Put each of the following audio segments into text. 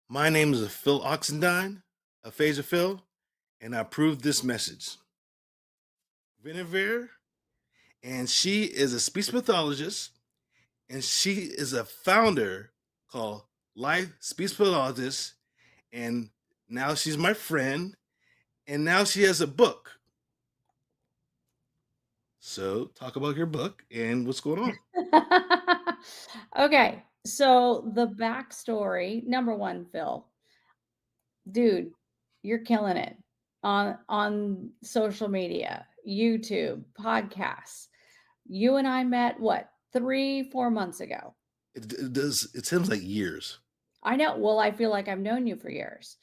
My name is Phil Oxendine, Aphasia Phil, and I approve this message. Guinevere, and she is a speech pathologist, and she is a founder called Life Speech Pathologist, and now she's my friend, and now she has a book. So, talk about your book and what's going on. Okay, so the backstory, number one, Phil, dude, you're killing it on social media, YouTube, podcasts. You and I met what, 3, 4 months ago. It does. It seems like years. I know. Well, I feel like I've known you for years.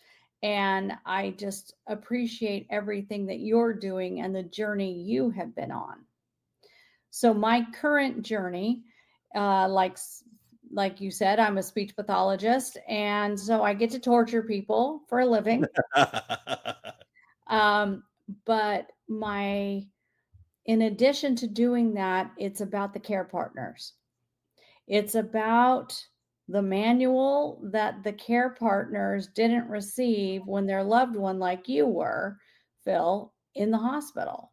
And I just appreciate everything that you're doing and the journey you have been on. So my current journey, like you said, I'm a speech pathologist, and so I get to torture people for a living. Um, but my in addition to doing that, it's about the care partners. It's about the manual that the care partners didn't receive when their loved one, like you were, Phil, in the hospital.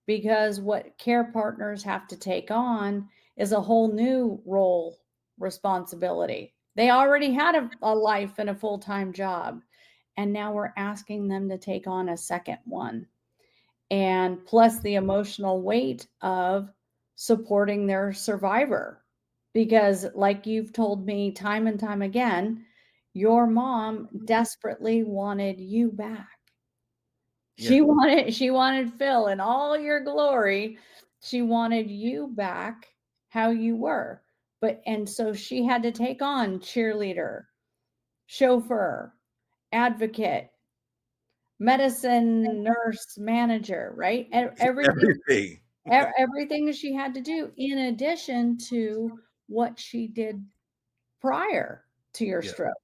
Because what care partners have to take on is a whole new role responsibility. They already had a life and a full time job, and now we're asking them to take on a second one. And plus the emotional weight of supporting their survivor. Because, like you've told me time and time again, your mom desperately wanted you back. Yeah. She wanted Phil in all your glory. She wanted you back how you were. But and so she had to take on cheerleader, chauffeur, advocate, medicine nurse, manager, right? Everything Everything. everything she had to do in addition to what she did prior to your Yeah. stroke.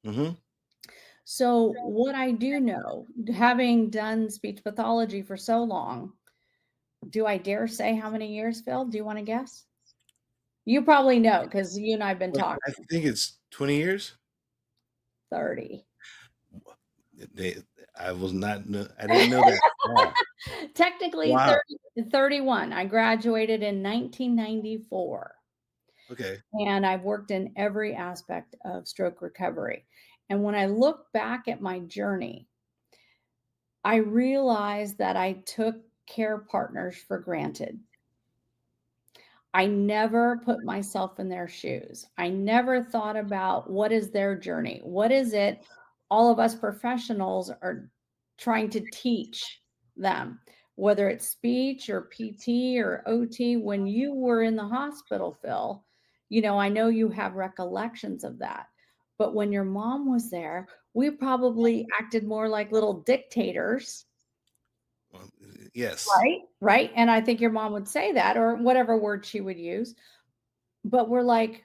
Hmm. So what I do know, having done speech pathology for so long, do I dare say how many years, Phil? Do you wanna guess? You probably know because you and I have been But I talking. think it's 20 years. 30. They, I was not. I didn't know that. Wow. Technically Wow. 30, 31. I graduated in 1994, Okay. and I've worked in every aspect of stroke recovery. And when I look back at my journey, I realized that I took care partners for granted. I never put myself in their shoes. I never thought about what is their journey? What is it all of us professionals are trying to teach them, whether it's speech or PT or OT. When you were in the hospital, Phil, I know you have recollections of that. But when your mom was there, we probably acted more like little dictators. Well, yes. Right, right, and I think your mom would say that or whatever word she would use, but we're like,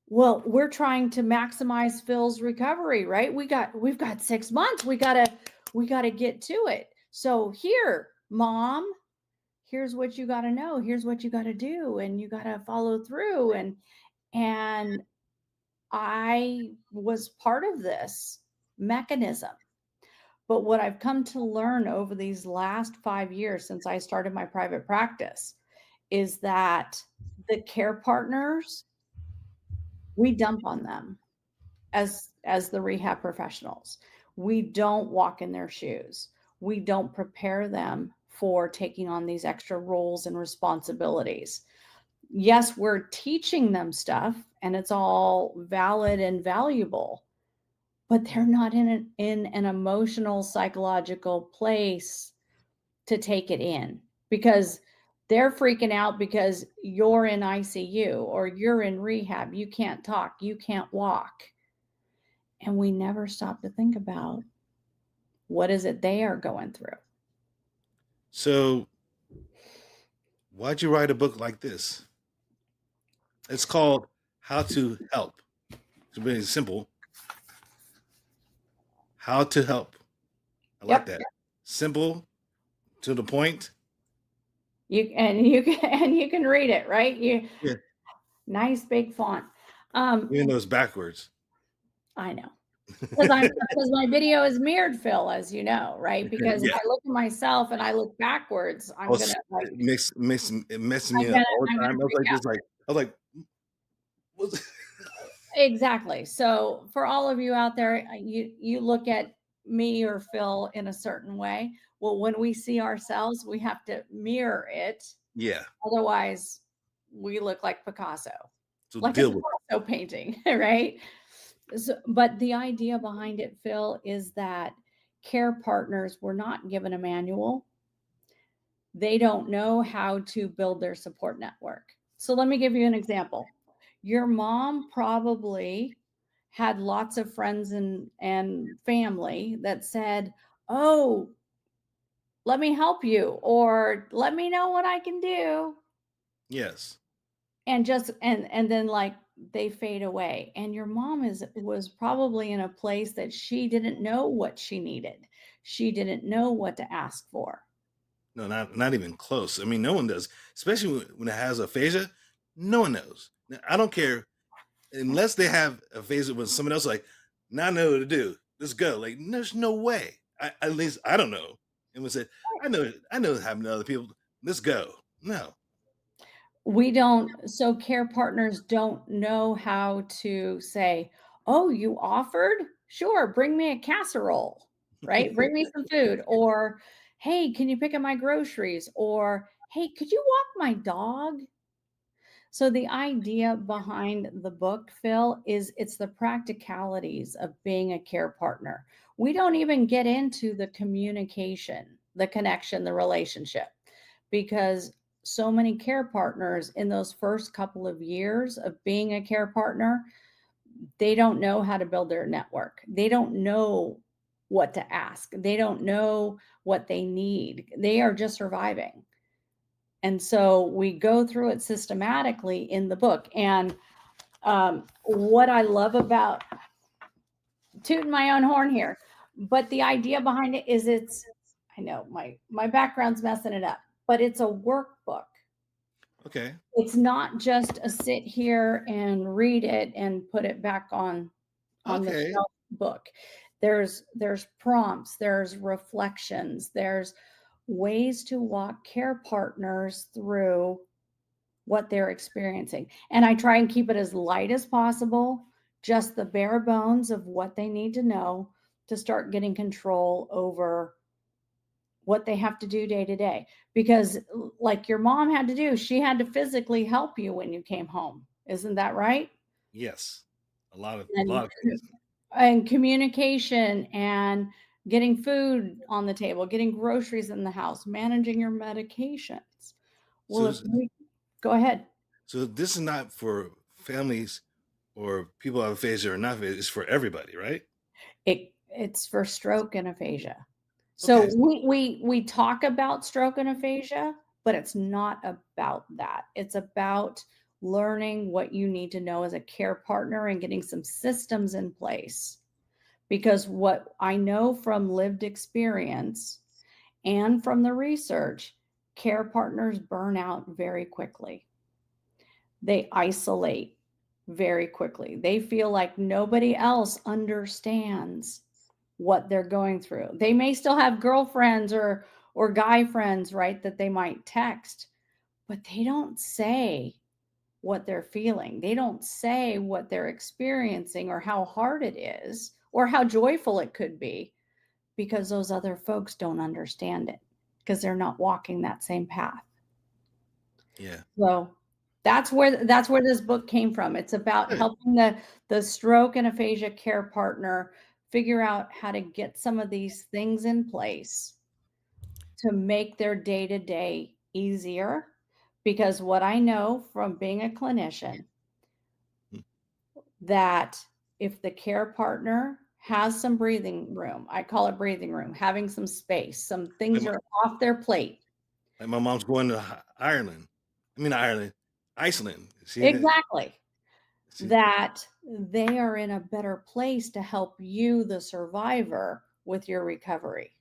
"Well, we're trying to maximize Phil's recovery, right? We've got 6 months, we gotta get to it. So here, mom, here's what you gotta know, here's what you gotta do, and you gotta follow through," and I was part of this mechanism. But what I've come to learn over these last 5 years since I started my private practice is that the care partners, we dump on them as the rehab professionals. We don't walk in their shoes. We don't prepare them for taking on these extra roles and responsibilities. Yes, we're teaching them stuff and it's all valid and valuable, but they're not in an emotional, psychological place to take it in because they're freaking out because you're in ICU or you're in rehab. You can't talk, you can't walk. And we never stop to think about what is it they are going through. So, why'd you write a book like this? It's called How to Help. It's really simple. How to Help. I like Yep. that. Simple, to the point. You can read it, right? You Yeah. nice big font. Um, Even though it's backwards. I know. Because my video is mirrored, Phil, as you know, right? Because if Yeah. I look at myself and I look backwards, I was it messing me up all the I'm gonna time. I was freak like out. this, like I was like, "What's" Exactly. So for all of you out there, you look at me or Phil in a certain way. Well, when we see ourselves, we have to mirror it. Yeah. Otherwise, we look like Picasso, So like a deal with it. Picasso painting, right? So, but the idea behind it, Phil, is that care partners were not given a manual. They don't know how to build their support network. So let me give you an example. Your mom probably had lots of friends and family that said, "Oh, let me help you," or "Let me know what I can do." Yes. And just and then like they fade away. And your mom is was probably in a place that she didn't know what she needed. She didn't know what to ask for. No, not even close. I mean, no one does, especially when it has aphasia. No one knows. Now, I don't care unless they have aphasia when someone else like, now I know what to do. Let's go. Like, there's no way. At least I don't know. And we said, I know it happened to other people. Let's go. No. We don't, so care partners don't know how to say, "Oh, you offered? Sure, bring me a casserole," right? Bring me some food. Or, "Hey, can you pick up my groceries?" Or, "Hey, could you walk my dog?" So the idea behind the book, Phil, is it's the practicalities of being a care partner. We don't even get into the communication, the connection, the relationship, because so many care partners in those first couple of years of being a care partner, they don't know how to build their network. They don't know what to ask. They don't know what they need. They are just surviving. And so we go through it systematically in the book. And what I love about tooting my own horn here, but the idea behind it is I know my background's messing it up, but it's a workbook. Okay. It's not just a sit here and read it and put it back on the Okay. shelf book. There's prompts, there's reflections, there's ways to walk care partners through what they're experiencing. And I try and keep it as light as possible, just the bare bones of what they need to know to start getting control over what they have to do day to day. Because, like your mom had to do, she had to physically help you when you came home. Isn't that right? Yes. A And lot of things. communication and getting food on the table, getting groceries in the house, managing your medications. Well, So if we go ahead. so this is not for families or people with aphasia or not aphasia, it's for everybody, right? It's for stroke and aphasia. So Okay. we talk about stroke and aphasia, but it's not about that. It's about learning what you need to know as a care partner and getting some systems in place. Because what I know from lived experience and from the research, care partners burn out very quickly. They isolate very quickly. They feel like nobody else understands what they're going through. They may still have girlfriends or guy friends, right, that they might text, but they don't say what they're feeling. They don't say what they're experiencing or how hard it is or how joyful it could be because those other folks don't understand it because they're not walking that same path. Yeah. So that's where this book came from. It's about Good. helping the stroke and aphasia care partner figure out how to get some of these things in place to make their day-to-day easier. Because what I know from being a clinician, Mm. that if the care partner has some breathing room, I call it breathing room, having some space, some Like things are off their plate. my mom's going to Ireland. I mean Ireland, Iceland. Exactly. She That they are in a better place to help you, the survivor, with your recovery.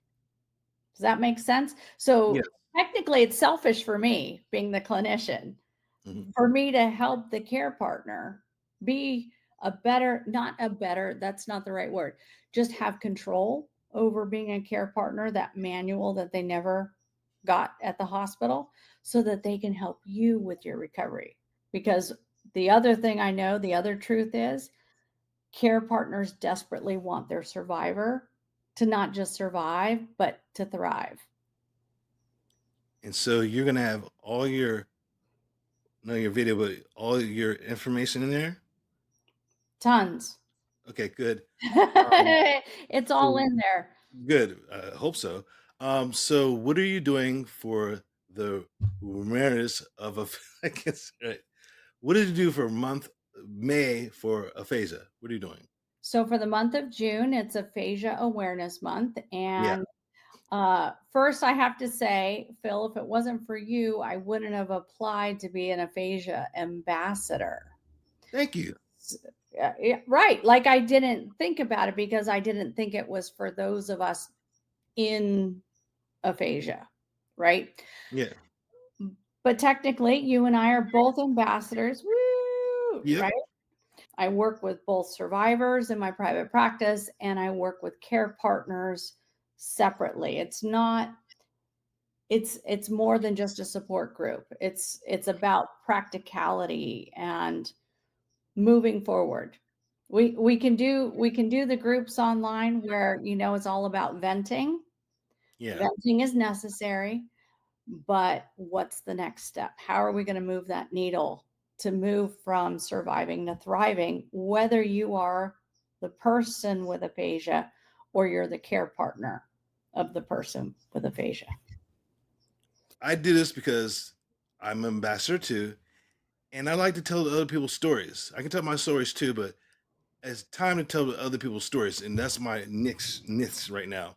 Does that make sense? yeah. So technically, it's selfish for me, being the clinician, Mhm. for me to help the care partner be not a better, that's not the right word, just have control over being a care partner, that manual that they never got at the hospital, so that they can help you with your recovery. Because the other thing I know, the other truth is, care partners desperately want their survivor to not just survive, but to thrive. And so you're gonna have all your, not your video, but all your information in there. Tons. Okay, good. Um, It's all so in there. good. I hope so. So what are you doing for the awareness of a? I guess right. What did you do for month May for aphasia? What are you doing? So for the month of June, it's Aphasia Awareness Month. Yeah. And first, I have to say, Phil, if it wasn't for you, I wouldn't have applied to be an aphasia ambassador. Thank you. Yeah, right. Like I didn't think about it because I didn't think it was for those of us in aphasia, right? Yeah. But technically, you and I are both ambassadors. Woo, Yep. right? I work with both survivors in my private practice and I work with care partners separately. It's more than just a support group. It's about practicality and moving forward. We can do the groups online where it's all about venting. Yeah. Venting is necessary, but what's the next step? How are we going to move that needle to move from surviving to thriving, whether you are the person with aphasia or you're the care partner of the person with aphasia? I do this because I'm an ambassador too, and I like to tell other people's stories. I can tell my stories too, but it's time to tell other people's stories, and that's my niche right now.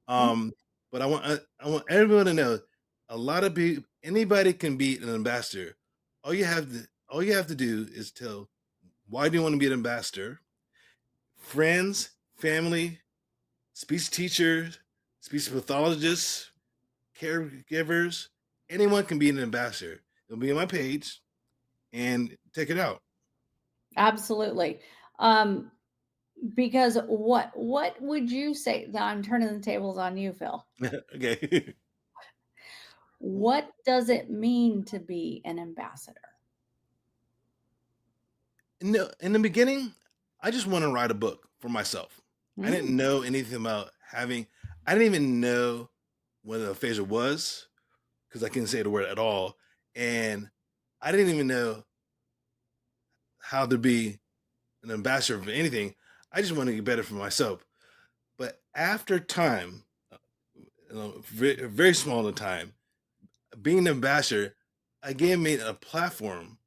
Um, but I want everyone to know, a lot of people, anybody can be an ambassador. All you have to do is tell, why do you want to be an ambassador? Friends, family, speech teachers, speech pathologists, caregivers, anyone can be an ambassador. It'll be on my page, and check it out. Absolutely. Um, because what would you say? Now I'm turning the tables on you, Phil. Okay. What does it mean to be an ambassador? No, in the beginning, I just want to write a book for myself. I Mm, didn't know anything about having. I didn't even know what aphasia was, because I couldn't say the word at all, and I didn't even know how to be an ambassador for anything. I just want to get better for myself. But after time, very, very small in time, being an ambassador again made a platform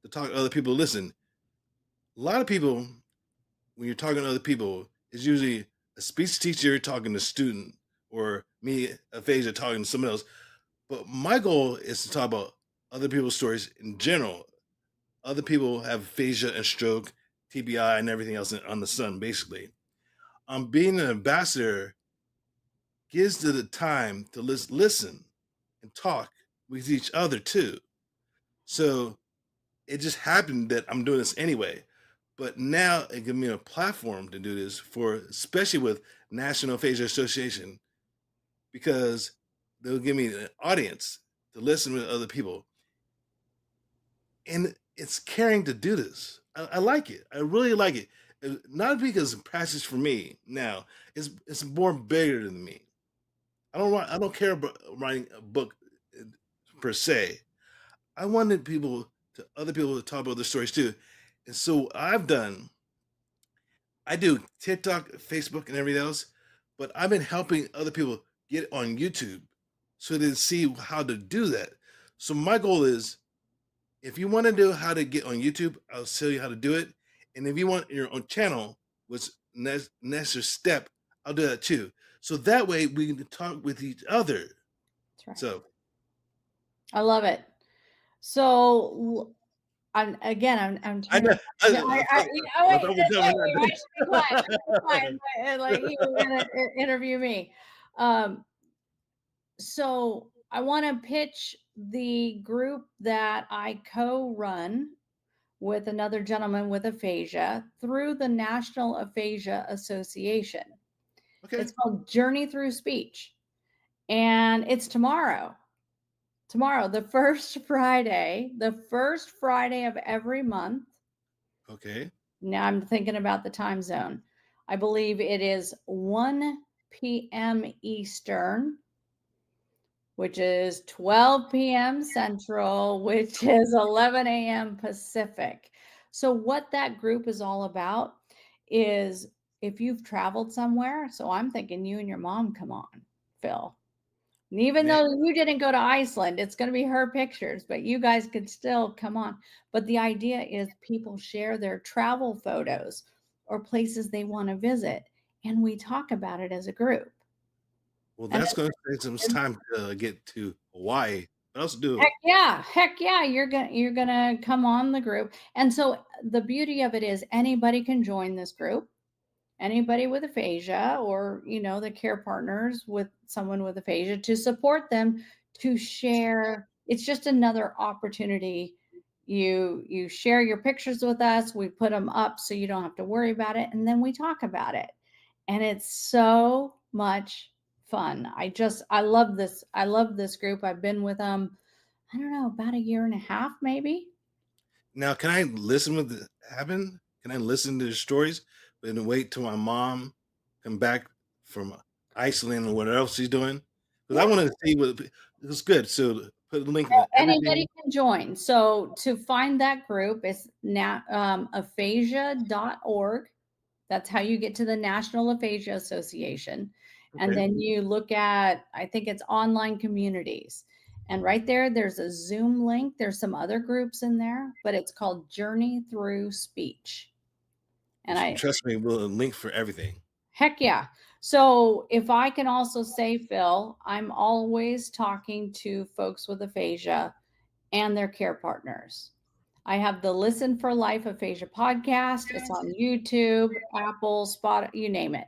to talk to other people. Listen, a lot of people, when you're talking to other people, it's usually a speech teacher talking to a student, or me, aphasia, talking to someone else. But my goal is to talk about other people's stories in general. Other people have aphasia and stroke, TBI, and everything else on the sun, basically. Being an ambassador gives to the time to listen and talk with each other too. So it just happened that I'm doing this anyway. But now it gives me a platform to do this for, especially with National Aphasia Association, because they'll give me an audience to listen with other people. And it's caring to do this. I like it. I really like it. Not because it's practice for me now. It's more bigger than me. I don't care about writing a book uh, per se. I wanted other people to talk about their stories too. And so I do TikTok, Facebook, and everything else, but I've been helping other people get on YouTube so they see how to do that. So my goal is, if you want to know how to get on YouTube, I'll tell you how to do it. And if you want your own channel, which next step, I'll do that too. So that way we can talk with each other. that's right. So I love it. So I'm I turning. know. I, Oh I wait, thought we're done. wait, We're wait, not I should be quiet. I should be quiet. done. Like you were gonna interview me. Um, so I want to pitch the group that I co-run with another gentleman with aphasia through the National Aphasia Association. Okay. It's called Journey Through Speech. And it's tomorrow. Tomorrow, the first Friday of every month. Okay. Now I'm thinking about the time zone. I believe it is 1 p.m. Eastern, which is 12 p.m. Central, which is 11 a.m. Pacific. So, what that group is all about is if you've traveled somewhere. So, I'm thinking you and your mom come on, Phil. And even Man, though you didn't go to Iceland, it's going to be her pictures, but you guys could still come on. But the idea is people share their travel photos or places they want to visit, and we talk about it as a group. well, And that's going to take some time to get to Hawaii. What else do? heck yeah, you're gonna come on the group. And so the beauty of it is anybody can join this group. Anybody with aphasia, or the care partners with someone with aphasia, to support them, to share. It's just another opportunity. You share your pictures with us, we put them up so you don't have to worry about it, and then we talk about it, and it's so much fun. I love this group. I've been with them, I don't know, about a year and a half maybe. Now, can I listen with it happen? Can I listen to the stories, but then wait till my mom come back from Iceland or whatever else she's doing? Because I Yeah. want to see what it was good. So put a link to everything. Anybody can join. So to find that group, it's now aphasia.org. That's how you get to the National Aphasia Association. And Okay. then you look at, I think it's online communities. And right there, there's a Zoom link. There's some other groups in there, but it's called Journey Through Speech. And Trust me, we'll link for everything. heck yeah. So if I can also say, Phil, I'm always talking to folks with aphasia and their care partners. I have the Listen for Life Aphasia podcast. It's on YouTube, Apple, Spot, you name it.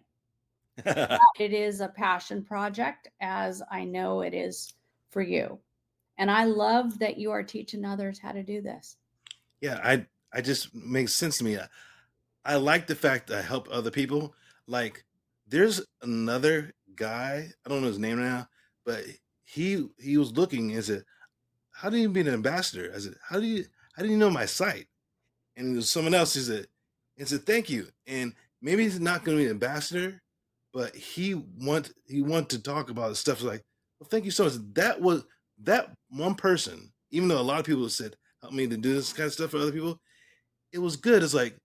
It is a passion project, as I know it is for you. And I love that you are teaching others how to do this. Yeah, I just makes sense to me. I like the fact that I help other people. Like, there's another guy, I don't know his name now, but he was looking and said, "How do you be an ambassador?" I said, how do you know my site?" And there's someone else he said, "Thank you." And maybe he's not going to be an ambassador, but he want to talk about stuff like, "Well, thank you so much." That was that one person, even though a lot of people said, "Help me to do this kind of stuff for other people." It was good. It's like,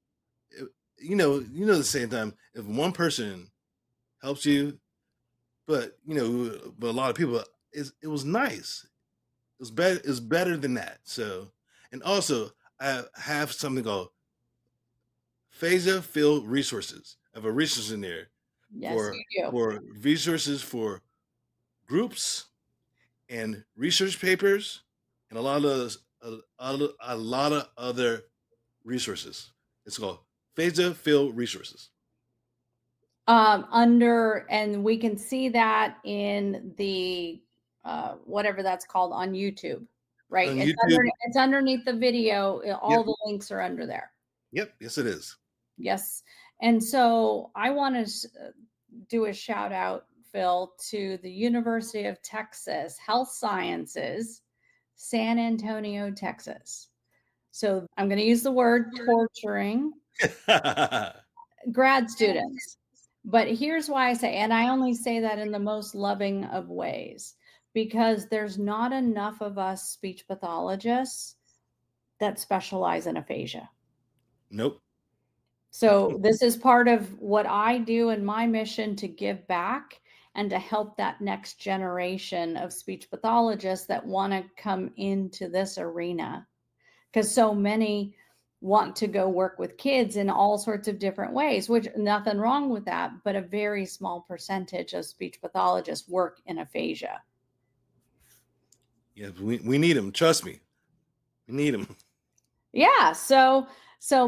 it- at the same time, if one person helps you, but a lot of people, it was nice. It was better. It's better than that. So, and also, I have something called Phasa Field Resources. I have a resource in there Yes, for you do. resources for groups and research papers and a lot of other resources. It's called Phasa Field Resources And we can see that in the whatever that's called on YouTube, right? on YouTube. It's underneath the video. All Yep, the links are under there. yep, yes, it is. Yes. And so I want to do a shout out, Phil, to the University of Texas Health Sciences, San Antonio, Texas. So I'm going to use the word torturing grad students. But here's why I say, and I only say that in the most loving of ways, because there's not enough of us speech pathologists that specialize in aphasia. Nope. So this is part of what I do in my mission to give back and to help that next generation of speech pathologists that want to come into this arena. Because so many want to go work with kids in all sorts of different ways, which nothing wrong with that, but a very small percentage of speech pathologists work in aphasia. Yeah, we need them. Trust me, we need them. Yeah, so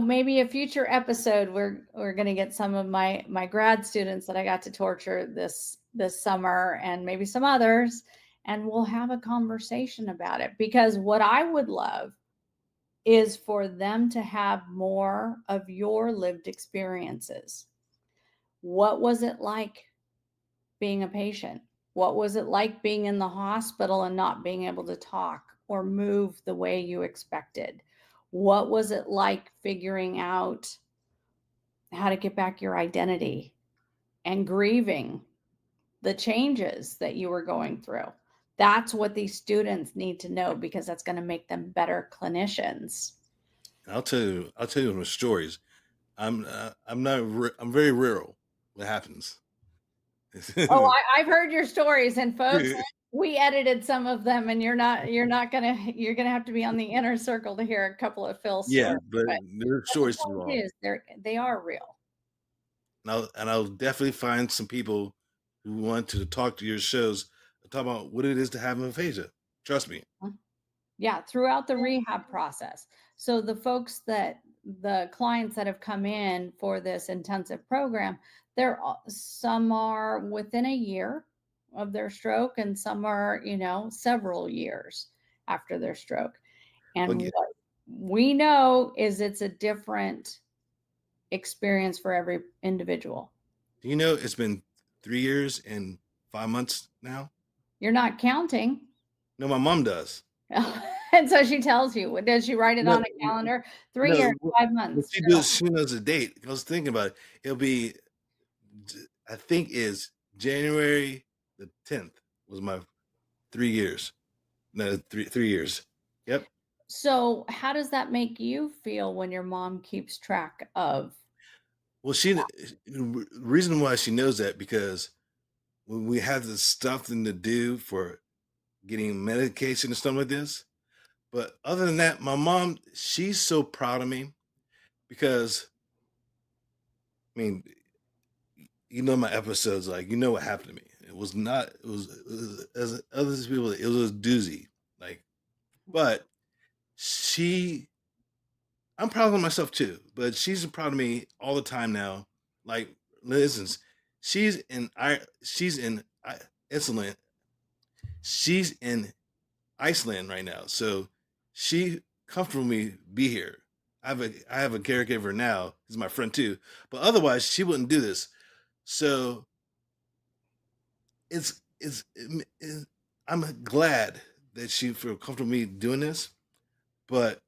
maybe a future episode we're going to get some of my grad students that I got to torture this summer, and maybe some others, and we'll have a conversation about it. Because what I would love is for them to have more of your lived experiences. What was it like being a patient? What was it like being in the hospital and not being able to talk or move the way you expected? What was it like figuring out how to get back your identity and grieving the changes that you were going through? That's what these students need to know because that's going to make them better clinicians. I'll tell you some stories. I'm not, I'm very rural. What happens? Oh, I've heard your stories, and folks, we edited some of them, and you're gonna have to be on the inner circle to hear a couple of Phil's Yeah, stories. but But there are the stories to point all. is, they are real. And I'll definitely find some people who want to talk to your shows and talk about what it is to have aphasia. Trust me. Yeah, throughout the rehab process. So the clients that have come in for this intensive program, some are within a year of their stroke, and some are, several years after their stroke. But And what we know is it's a different experience for every individual. do you know it's been 3 years and 5 months now? You're not counting. No, my mom does. And so she tells you, does she write it No, on a calendar? 3 years, no. five What months. she does, she knows a date. I was thinking about it. It'll be, I think, is January the 10th was my 3 years. No, 3 years. Yep. So, how does that make you feel when your mom keeps track of? Well, the reason why she knows that because when we have this stuff to do for getting medication and stuff like this. But other than that, my mom, she's so proud of me because, I mean, you know my episodes, like you know what happened to me. It was not. It was as other people. It was a doozy. Like, but she, I'm proud of myself too. But she's proud of me all the time now. Like, listen, she's in Iceland. She's in Iceland right now, so she comfortable me be here. I have a caregiver now. He's my friend too, but otherwise she wouldn't do this. So I'm glad that she feel comfortable me doing this, but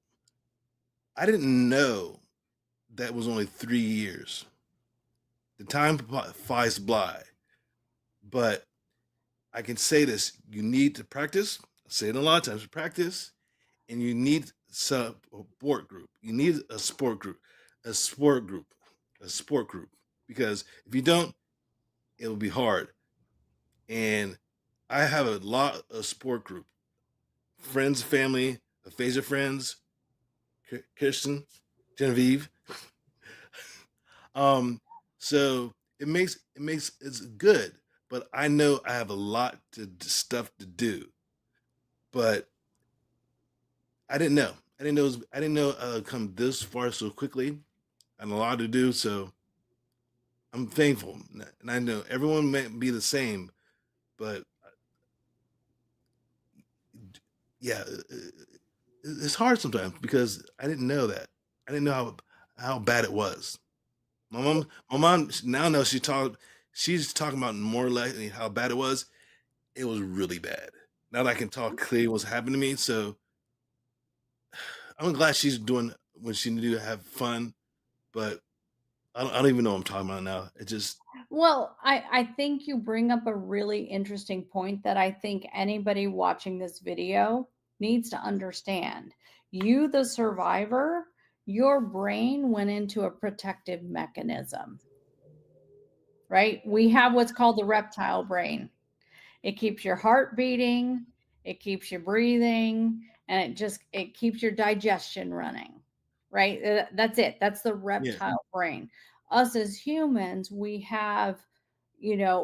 I didn't know that was only 3 years. The time flies by, but I can say this: you need to practice. I say it a lot of times: practice, and you need support group. You need a sport group, a sport group, a sport group. Because if you don't, it will be hard. And I have a lot of sport group friends, family, aphasia friends, Kirsten, Genevieve. um, so it's good, but I know I have a lot to stuff to do. But I didn't know. I didn't know come this far so quickly, and a lot to do. So I'm thankful, and I know everyone may be the same, but yeah, it's hard sometimes because I didn't know that. I didn't know how bad it was. My mom now knows she's talking about more likely how bad it was. It was really bad. Now that I can talk clearly what's happened to me, so I'm glad she's doing when she do have fun. But I don't even know what I'm talking about now. It just Well, I think you bring up a really interesting point that I think anybody watching this video needs to understand. You, the survivor, your brain went into a protective mechanism, right? We have what's called the reptile brain. It keeps your heart beating, it keeps you breathing, and it keeps your digestion running, right? That's it. That's the yeah. reptile brain. Us as humans, we have,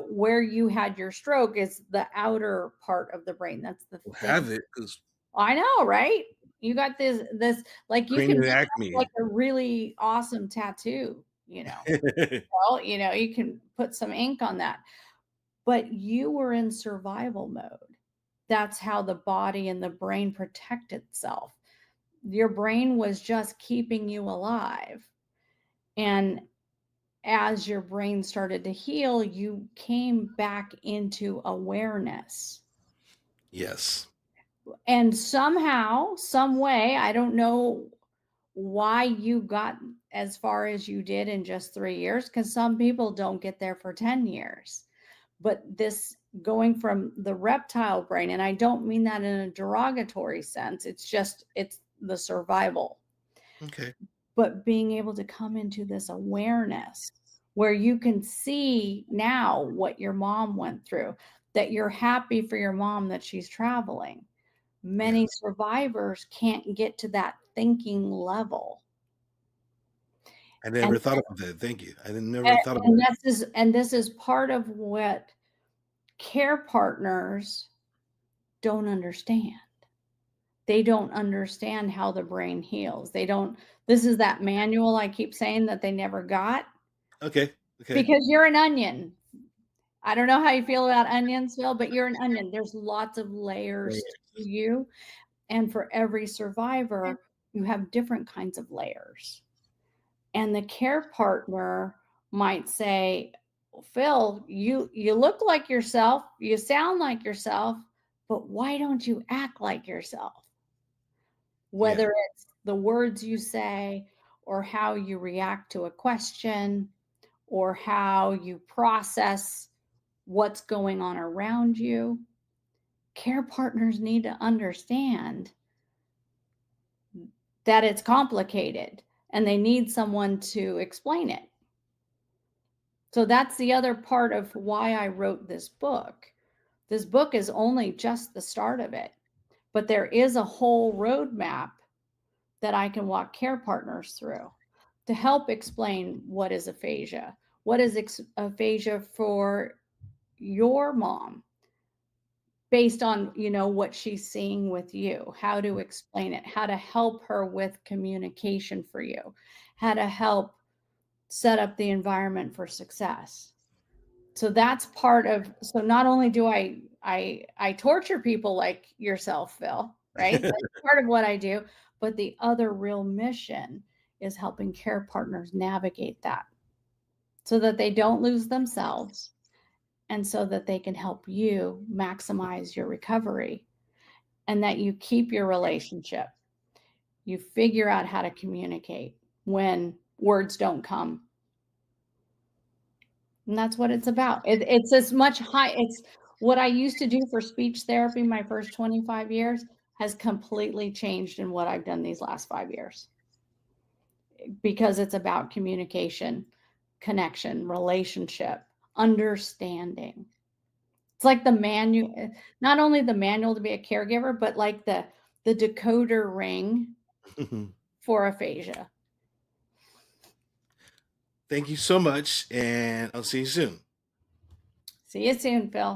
where you had your stroke is the outer part of the brain. That's the We'll thing. have it because I know, right? You got this like you can cranial make up acme. like a really awesome tattoo, Well, you can put some ink on that, but you were in survival mode. That's how the body and the brain protect itself. Your brain was just keeping you alive. And as your brain started to heal, you came back into awareness. Yes. And somehow, some way, I don't know why you got as far as you did in just 3 years, because some people don't get there for 10 years. But this going from the reptile brain, and I don't mean that in a derogatory sense, it's just, it's the survival, Okay. but being able to come into this awareness where you can see now what your mom went through, that you're happy for your mom that she's traveling. Many Yes. survivors can't get to that thinking level. I And never thought about that. Thank you. I didn't never and, thought about it. this is part of what care partners don't understand. They don't understand how the brain heals. They don't, this is that manual I keep saying that they never got, Okay. Okay. because you're an onion. I don't know how you feel about onions, Phil, but you're an onion. There's lots of layers to Right. you, and for every survivor, you have different kinds of layers. And the care partner might say, "Phil, you look like yourself, you sound like yourself, but why don't you act like yourself?" Yeah. Whether it's the words you say, or how you react to a question, or how you process what's going on around you. Care partners need to understand that it's complicated and they need someone to explain it. So that's the other part of why I wrote this book. This book is only just the start of it, but there is a whole roadmap that I can walk care partners through to help explain what is aphasia. What is aphasia for your mom, based on, what she's seeing with you, how to explain it, how to help her with communication for you, how to help set up the environment for success. So that's part of, so not only do I torture people like yourself, Phil, right? That's part of what I do, but the other real mission is helping care partners navigate that so that they don't lose themselves, and so that they can help you maximize your recovery, and that you keep your relationship. You figure out how to communicate when words don't come. And that's what it's about. It's as much high, it's what I used to do for speech therapy my first 25 years has completely changed in what I've done these last 5 years, because it's about communication, connection, relationship, understanding. It's like the manual, not only the manual to be a caregiver, but like the decoder ring for aphasia. Thank you so much, and I'll see you soon. See you soon, Phil.